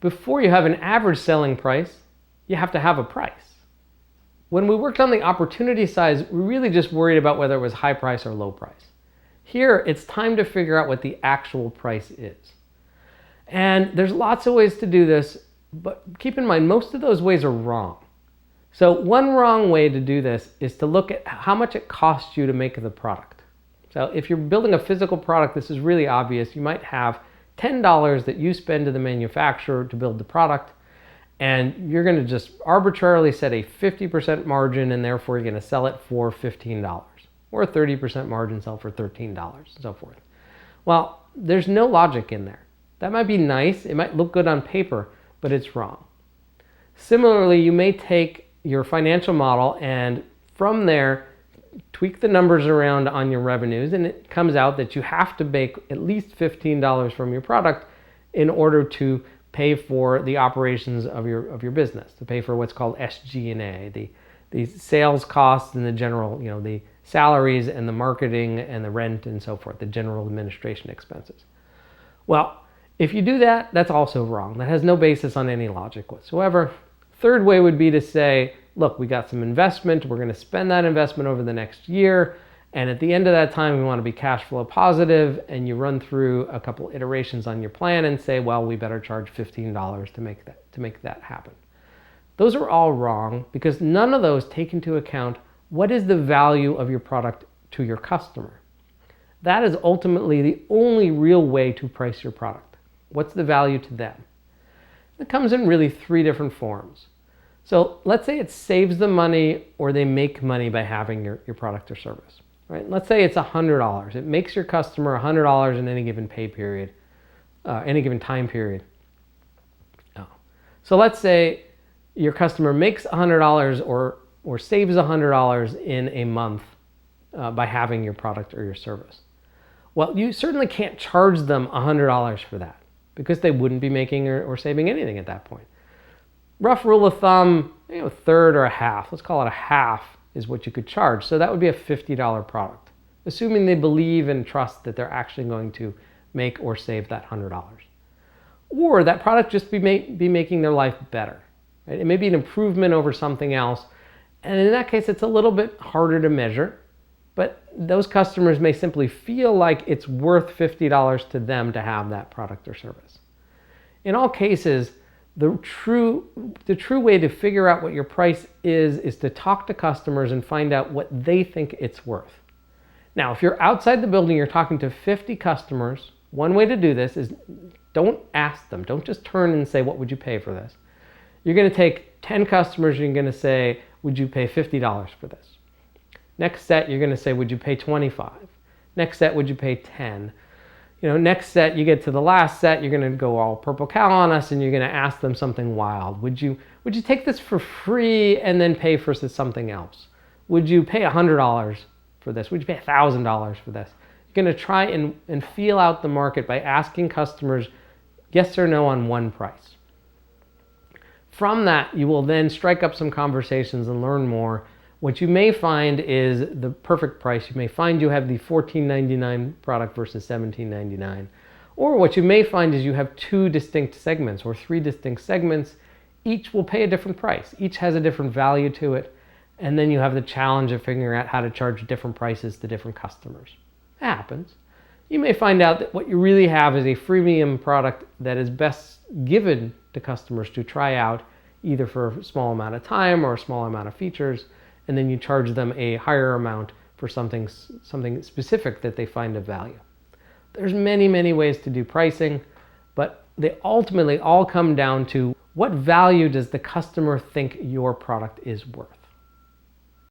Before you have an average selling price, you have to have a price. When we worked on the opportunity size, we really just worried about whether it was high price or low price. Here, it's time to figure out what the actual price is. And there's lots of ways to do this, but keep in mind, most of those ways are wrong. So one wrong way to do this is to look at how much it costs you to make the product. So if you're building a physical product, this is really obvious. You might have $10 that you spend to the manufacturer to build the product, and you're going to just arbitrarily set a 50% margin, and therefore you're going to sell it for $15, or a 30% margin, sell for $13, and so forth. Well, there's no logic in there. That might be nice, it might look good on paper, but it's wrong. Similarly, you may take your financial model and from there tweak the numbers around on your revenues, and it comes out that you have to make at least $15 from your product in order to pay for the operations of your business, to pay for what's called SG&A, the sales costs and the general, the salaries and the marketing and the rent and so forth, the general administration expenses. Well, if you do that, that's also wrong. That has no basis on any logic whatsoever. Third way would be to say, look, we got some investment, we're going to spend that investment over the next year, and at the end of that time we want to be cash flow positive, and you run through a couple iterations on your plan and say, well, we better charge $15 to make that happen. Those are all wrong because none of those take into account what is the value of your product to your customer. That is ultimately the only real way to price your product. What's the value to them? It comes in really three different forms. So let's say it saves them money or they make money by having your product or service. Right? Let's say it's $100. It makes your customer $100 in any given pay period, any given time period. So let's say your customer makes $100 or saves $100 in a month by having your product or your service. Well, you certainly can't charge them $100 for that because they wouldn't be making or saving anything at that point. Rough rule of thumb, a third or a half. Let's call it a half is what you could charge. So that would be a $50 product, assuming they believe and trust that they're actually going to make or save that $100. Or that product just be making their life better. Right? It may be an improvement over something else. And in that case, it's a little bit harder to measure. But those customers may simply feel like it's worth $50 to them to have that product or service. In all cases, the true way to figure out what your price is to talk to customers and find out what they think it's worth. Now, if you're outside the building, you're talking to 50 customers, one way to do this is don't ask them. Don't just turn and say, what would you pay for this? You're going to take 10 customers and you're going to say, would you pay $50 for this? Next set, you're going to say, would you pay 25? Next set, would you pay 10? Next set, you get to the last set, you're going to go all purple cow on us and you're going to ask them something wild. Would you take this for free and then pay for something else? Would you pay $100 for this? Would you pay $1,000 for this? You're going to try and feel out the market by asking customers yes or no on one price. From that, you will then strike up some conversations and learn more. What you may find is the perfect price. You may find you have the $14.99 product versus $17.99. Or what you may find is you have two distinct segments or three distinct segments. Each will pay a different price. Each has a different value to it. And then you have the challenge of figuring out how to charge different prices to different customers. That happens. You may find out that what you really have is a freemium product that is best given to customers to try out either for a small amount of time or a small amount of features. And then you charge them a higher amount for something specific that they find of value. There's many, many ways to do pricing, but they ultimately all come down to what value does the customer think your product is worth?